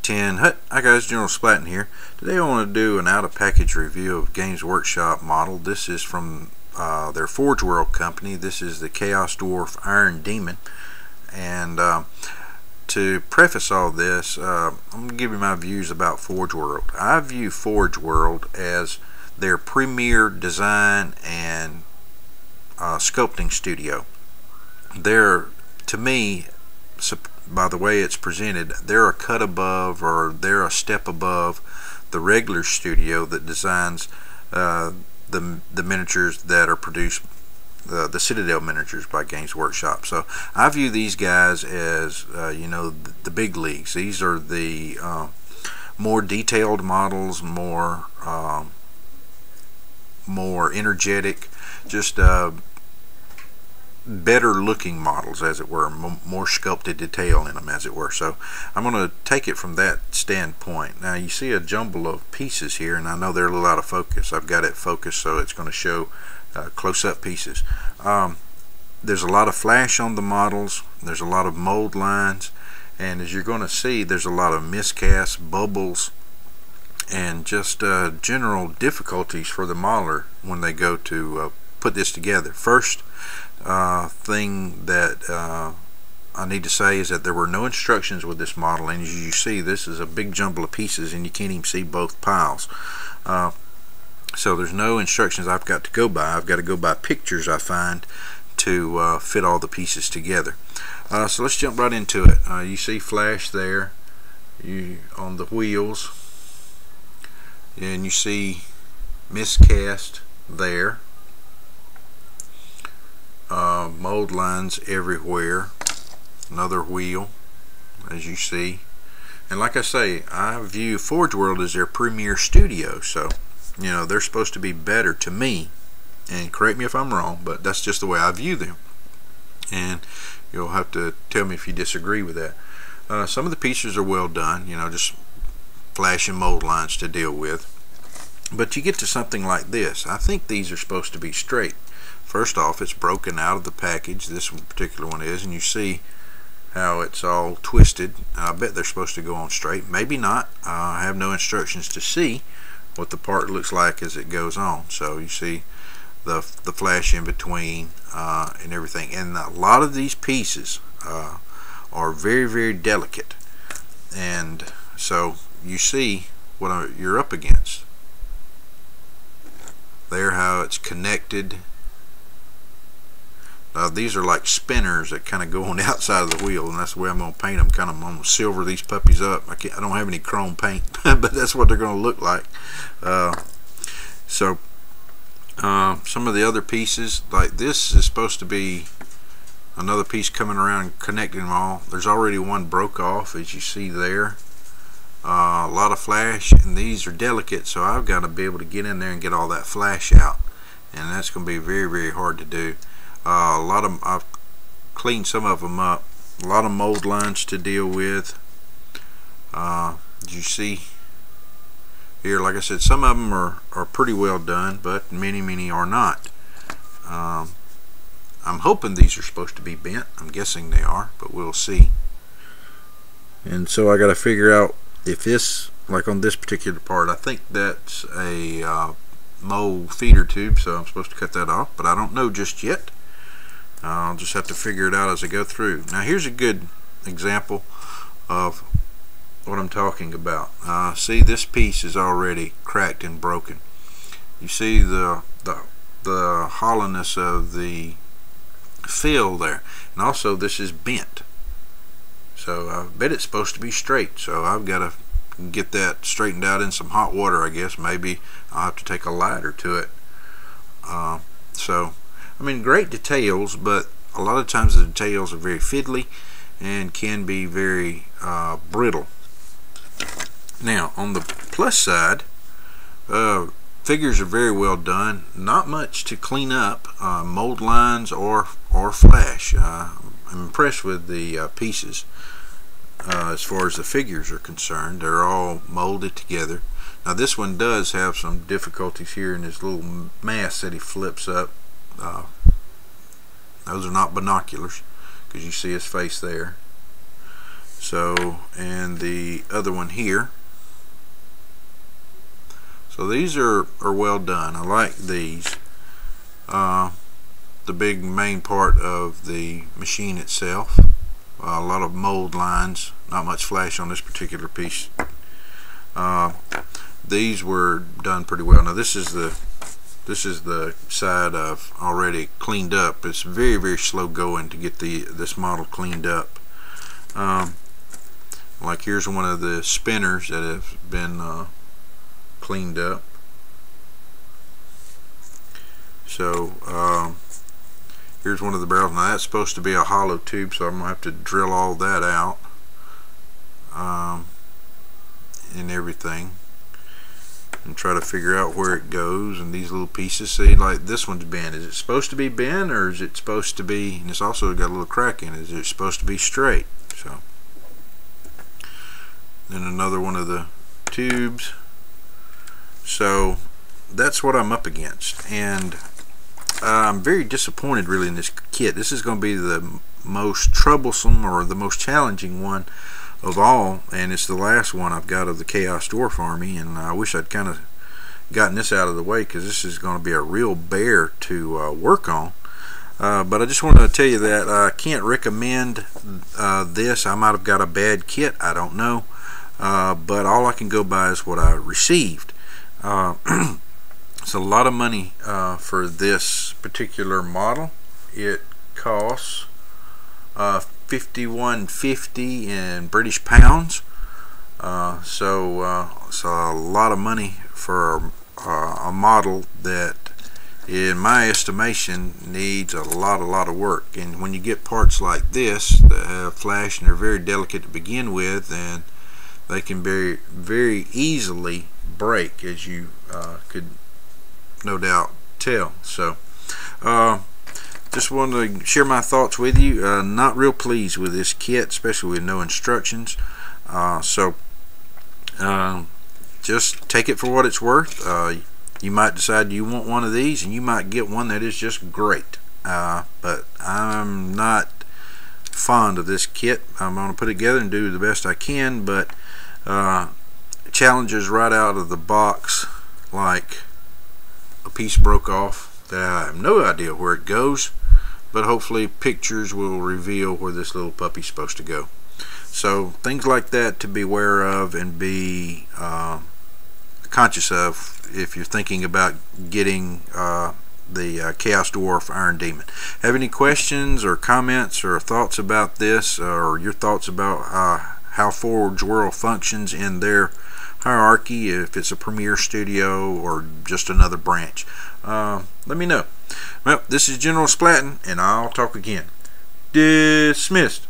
10. Hi guys, General Splatton here. Today I want to do an out-of-package review of Games Workshop model. This is from their Forge World company. This is the Chaos Dwarf Iron Daemon. And to preface all this, I'm going to give you my views about Forge World. I view Forge World as their premier design and sculpting studio. They're, to me, by the way it's presented, they're a cut above, or they're a step above the regular studio that designs the miniatures that are produced, the Citadel miniatures by Games Workshop. So I view these guys as you know, the big leagues. These are the more detailed models, more energetic, just better looking models, as it were, more sculpted detail in them, as it were. So I'm going to take it from that standpoint. Now you see a jumble of pieces here, and I know they're a little out of focus. I've got it focused so it's going to show close-up pieces. There's a lot of flash on the models, there's a lot of mold lines, and as you're going to see, there's a lot of miscast, bubbles, and just general difficulties for the modeler when they go to put this together. First thing that I need to say is that there were no instructions with this model, and as you see, this is a big jumble of pieces and you can't even see both piles. So there's no instructions I've got to go by. I've got to go by pictures I find to fit all the pieces together. So let's jump right into it. You see flash there on the wheels, and you see miscast there. Mold lines everywhere. Another wheel, as you see. And like I say, I view Forge World as their premier studio, so you know, they're supposed to be better to me, and correct me if I'm wrong, but that's just the way I view them, and you'll have to tell me if you disagree with that. Some of the pieces are well done, you know, just flash and mold lines to deal with, but you get to something like this. I think these are supposed to be straight. First off, it's broken out of the package. This particular one is, and you see how it's all twisted. I bet they're supposed to go on straight. Maybe not. I have no instructions to see what the part looks like as it goes on. So you see the flash in between and everything. And a lot of these pieces are very, very delicate. And so you see what you're up against. There, how it's connected. These are like spinners that kind of go on the outside of the wheel, and that's the way I'm going to paint them. I'm going to silver these puppies up. I don't have any chrome paint, but that's what they're going to look like. Some of the other pieces, like this, is supposed to be another piece coming around and connecting them all. There's already one broke off, as you see there. A lot of flash, and these are delicate, so I've got to be able to get in there and get all that flash out, and that's going to be very, very hard to do. I've cleaned some of them up. A lot of mold lines to deal with. You see here, like I said, some of them are pretty well done, but many are not. I'm hoping these are supposed to be bent. I'm guessing they are, but we'll see. And so I got to figure out if this, like on this particular part, I think that's a mold feeder tube, so I'm supposed to cut that off, but I don't know just yet. I'll just have to figure it out as I go through. Now here's a good example of what I'm talking about. See, this piece is already cracked and broken. You see the hollowness of the fill there, and also this is bent. So I bet it's supposed to be straight. So I've got to get that straightened out in some hot water, I guess. Maybe I'll have to take a lighter to it. So I mean, great details, but a lot of times the details are very fiddly and can be very brittle. Now, on the plus side, figures are very well done. Not much to clean up, mold lines or flash. I'm impressed with the pieces as far as the figures are concerned. They're all molded together. Now, this one does have some difficulties here in this little mask that he flips up. Those are not binoculars, because you see his face there. So, and the other one here. So these are well done. I like these. The big main part of the machine itself. A lot of mold lines, not much flash on this particular piece. These were done pretty well. Now this is the side I've already cleaned up. It's very, very slow going to get this model cleaned up. Like here's one of the spinners that have been cleaned up. So here's one of the barrels. Now that's supposed to be a hollow tube, so I'm gonna have to drill all that out and everything, and try to figure out where it goes. And these little pieces, see, like this one's bent. Is it supposed to be bent, or is it supposed to be? And it's also got a little crack in it. Is it supposed to be straight? So then another one of the tubes. So that's what I'm up against, and I'm very disappointed really in this kit. This is going to be the most troublesome or the most challenging one of all, and it's the last one I've got of the Chaos Dwarf army, and I wish I'd kind of gotten this out of the way, because this is going to be a real bear to work on. But I just wanted to tell you that I can't recommend this. I might have got a bad kit, I don't know, but all I can go by is what I received. It's a lot of money for this particular model. It costs $51.50 in British pounds. So it's a lot of money for a model that, in my estimation, needs a lot of work. And when you get parts like this that have flash and they're very delicate to begin with, and they can very easily break, as you could no doubt tell. So just wanted to share my thoughts with you. Not real pleased with this kit, especially with no instructions. Just take it for what it's worth. You might decide you want one of these, and you might get one that is just great. But I'm not fond of this kit. I'm going to put it together and do the best I can, but challenges right out of the box, like a piece broke off that I have no idea where it goes, but hopefully pictures will reveal where this little puppy's supposed to go. So things like that to be aware of and be conscious of if you're thinking about getting the Chaos Dwarf Iron Daemon. Have any questions or comments or thoughts about this, or your thoughts about how Forge World functions in their hierarchy, if it's a Premiere Studio or just another branch? Let me know. Well, this is General Splatton, and I'll talk again. Dismissed.